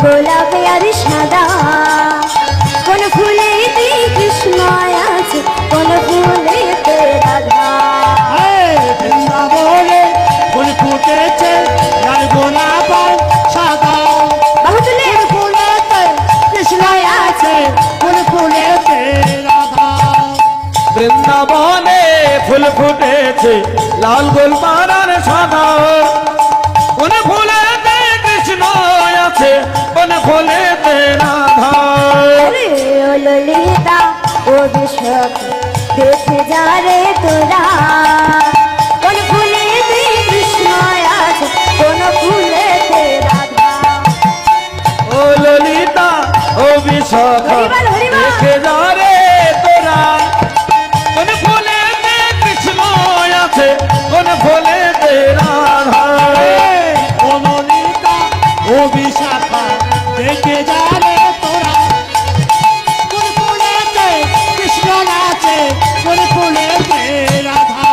গোলাপে আর সাদা, কোন ফুলেতে কৃষ্ণ আছে, কোন ফুলেতে রাধা। বৃন্দাবনে ফুল ফুটেছে লাল গোলাপ আর সাদা, বাহু তুলে ফুলেতে কৃষ্ণ আছে, কোন ফুলেতে রাধা। বৃন্দাবনে ফুল ফুটেছে লাল গোলাপ আর সাদা, কোন ফুলেতে কৃষ্ণ আছে, কোন ফুলেতে রাধা। রে ও ললিতা ও বিশপ দেখে যা রে তোরা, কোন ফুলেতে কৃষ্ণ আছে, কোন ফুলেতে রাধা। ও ললিতা ও বিশাখা হরিবল, হরিবল। দেখে যা রে তোরা, কোন ফুলেতে কৃষ্ণ আছে, কোন ফুলেতে রাধা। ও ললিতা ও বিশাখা দেখে যা রে তোরা, কোন ফুলেতে কৃষ্ণ আছে, কোন ফুলেতে রাধা।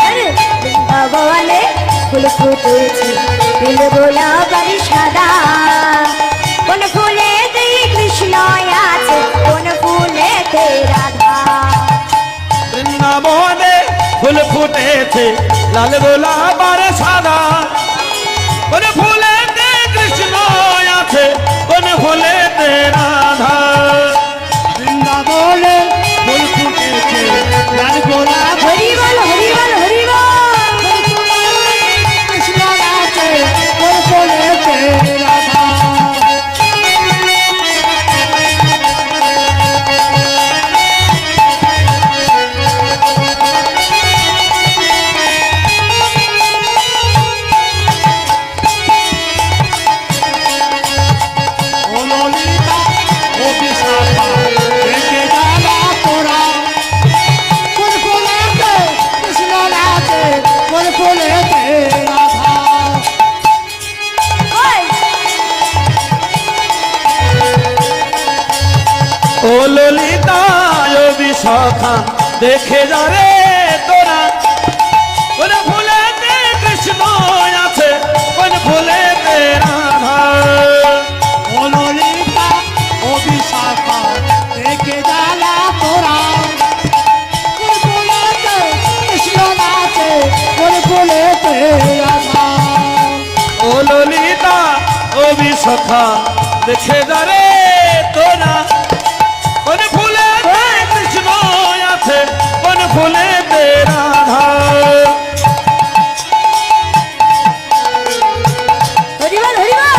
আরে বৃন্দাবনে ফুল ফুটেছে নীল গোলাপ আর সাদা, কোন ফুলেতে কৃষ্ণ আছে, কোন ফুলেতে রাধা। বৃন্দাবনে ফুল ফুটেছে লাল গোলাপ আর সাদা, কোন ফুলেতে কৃষ্ণ আছে, কোন ফুলেতে রাধা। বৃন্দাবনে ফুল ফুটেছে লাল গোলাপ হরিবল, হরিবল, হরিবল। কৃষ্ণ আছে, কোন ফুলেতে রাধা। ও ললিতা ও বিশাখা দেখে যা না তোরা, কোন ফুলেতে কৃষ্ণ আছে, কোন ফুলেতে রাধা। ওই, ও ললিতা ও বিশাখা দেখে যা রে তোরা, কোন ফুলেতে কৃষ্ণ আছে, কোন ফুলেতে রাধা। ও ললিতা ও বিশাখা দেখে যা না তোরা, কোন ফুলেতে কৃষ্ণ আছে, কোন ফুলেতে রাধা। ও ললিতা ও বিশাখা দেখে যা রে তোরা, কোন ফুলেতে কৃষ্ণ আছে, কোন ফুলেতে রাধা। হরিবল, হরিবল।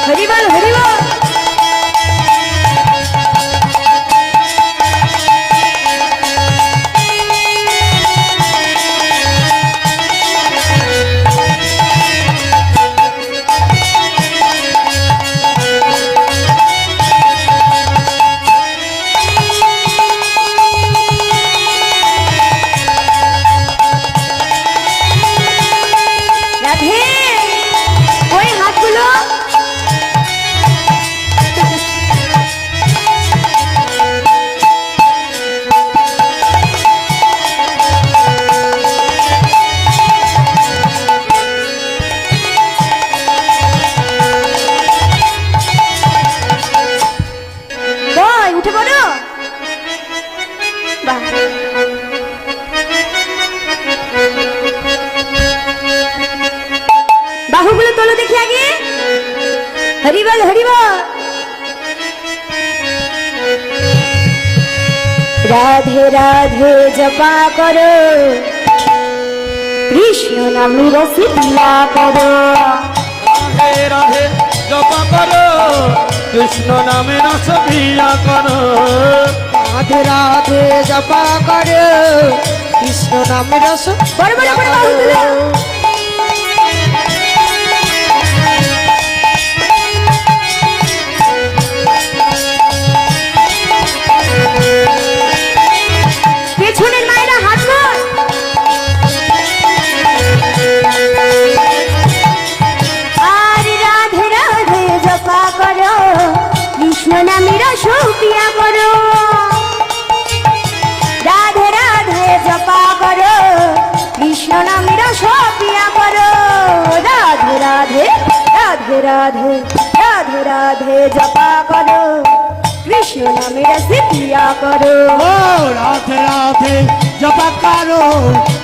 হরিবল, হরিবল। রাধে, ওই হাতগুলো কই উঠে পড়ো। বাহ, বাহুগুলো তোলো দেখি আগে। হরিবল, হরিবল। রাধে রাধে জপা করো, কৃষ্ণ নামে রসিলা করো। রাধে রাধে জপা করো, কৃষ্ণ নামে রস পিয়া করো। রাধে রাধে জপা করো, কৃষ্ণ নামে রস। বড় বড় করে বাহু তুলো। রাধে রাধে রাধে জপা করো কৃষ্ণ নামে রসে পিয়া করো ও রাধে রাধে জপা করো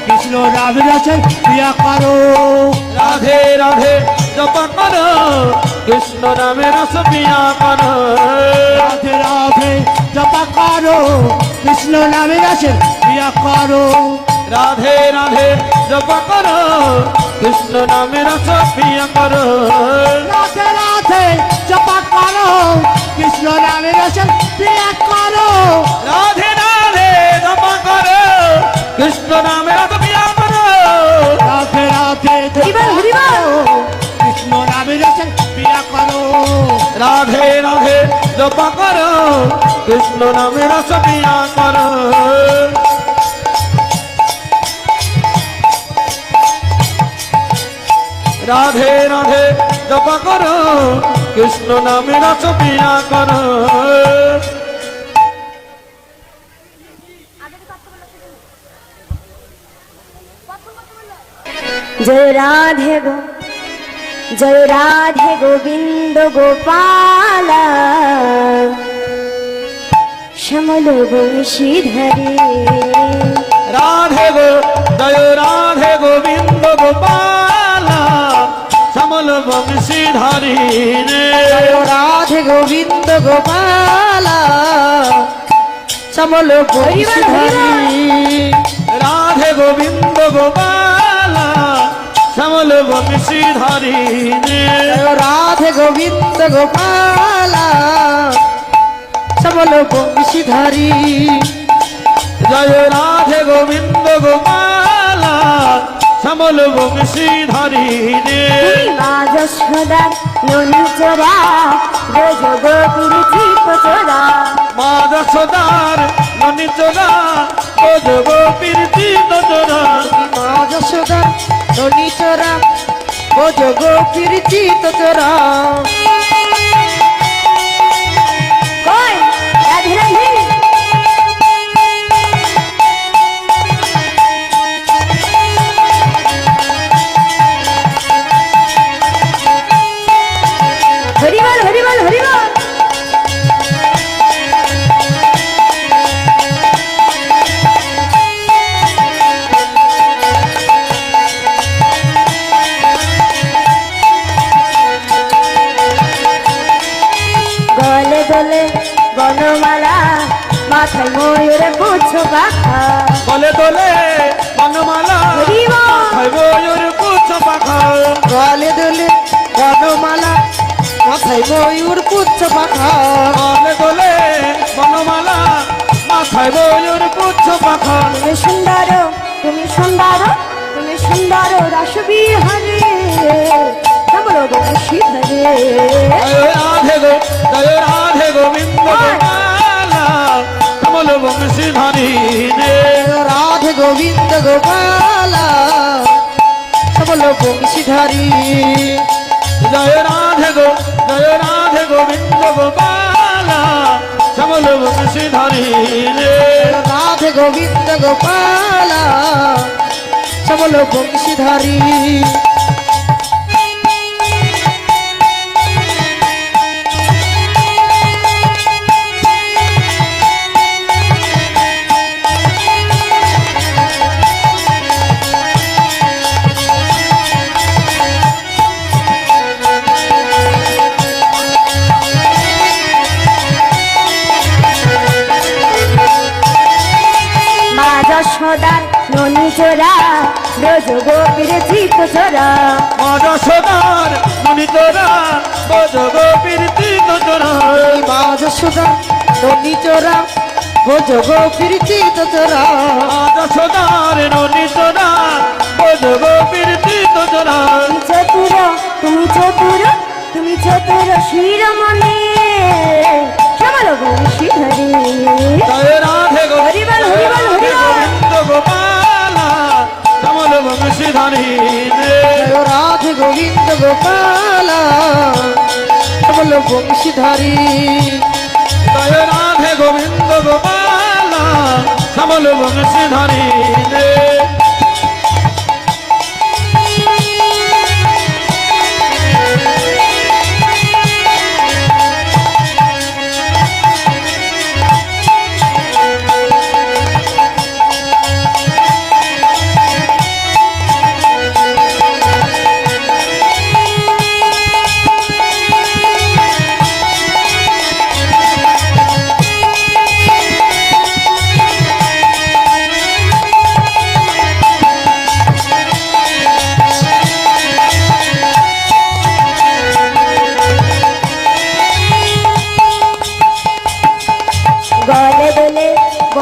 কৃষ্ণ রাম রসন প্রিয়া করো রাধে রাধে জপা করো কৃষ্ণ নামে রস পিয়া করো রাধে রাধে জপা করো কৃষ্ণ নামে রসন প্রিয়া করো রাধে রাধে জপা করো কৃষ্ণ নামে রস পিয়া করো রাধে রাধে জপা করো কৃষ্ণ নামে রসন প্রিয়া করো রাধে রাধে জপা করো কৃষ্ণ নামে রস পিয়া করো রাধে রাধে হরিবল, হরিবল। কৃষ্ণ নামে রসন প্রিয়া করো রাধে রাধে জপা করো কৃষ্ণ নামে রস পিয়া করো রাধে রাধে জপা করো কৃষ্ণ নামে রস পিয়া করো জয় রাধে গো জয় রাধে গোবিন্দ গোপাল শ্যামল বংশীধরে রাধে গো জয় রাধে গোবিন্দ গোপাল শ্যামল বংশীধারী রে রাধে গোবিন্দ গোপাল শ্যামল বংশীধারী রাধে গোবিন্দ গোপাল শ্যামল বংশীধারী রে রাধে গোবিন্দ গোপাল শ্যামল বংশীধারী জয় রাধে গোবিন্দ গোপাল শ্যামল বংশীধারী রে তুমি মা যশোদার ননী চোরা ব্রজ গোপীর চিপ চোরা মা যশোদার ননী চোরা ও গোপীর চিত চোরা মা যশোদা ননী চোরা ও গোপীর চিত চোরা কই রাধে রাধে হরিবল হরিবল হরিবল গলে দলে বনমালা মাথায় ময়ূরে পুছো পাখা বলে দোলে বনমালা হরিবল। মাথায় ময়ূর পুচ্ছ পাখা গলে দোলে বনমালা মাথায় ময়ূর পুচ্ছ পাখা বলে দোলে বনমালা মাথায় ময়ূর পুচ্ছ পাখা তুমি সুন্দর তুমি সুন্দর তুমি সুন্দর রাসবিহারে শ্যামল বংশীধরে জয় রাধে গোবিন্দ গোপালা কমল বংশীধারী রে রাধে গোবিন্দ গোপাল শ্যামল বংশীধারী জয় রাধে গোবিন্দ গোপালা কমল বংশীধারী রে রাধে গোবিন্দ গোপাল শ্যামল বংশীধারী মা যশোদার ননী চোরা ব্রজ গোপীর চিপ চোরা মা যশোদার ননী তোরা বোঝ গোপীর চিত চোরা মা যশোদা ননী চোরা ভোজ গোপীর চিত চোরা মা যশোদার ননী তোরা বোঝ গোপীর চিত চোরা তুমি চতুর তুমি চতুর শিরমণি শ্যামল বংশীধরে জয় রাধে হরিবল, হরিবল, হরিবল। গোবিন্দ গোপালা কমল বংশীধারী রে রাধে গোবিন্দ গোপাল শ্যামল বংশীধারী জয় রাধে গোবিন্দ গোপালা কমল বংশীধারী রে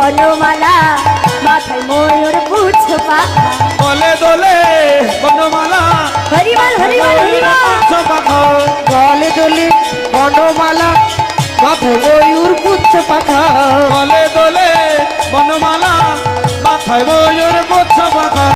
বনমালা মাথায় ময়ূর পুচ্ছ পাখা দোলে দোলে বনমালা হরিবল হরিবল হরিবল পাখা দলে দলে বনমালা মাথায় ময়ূর পুচ্ছ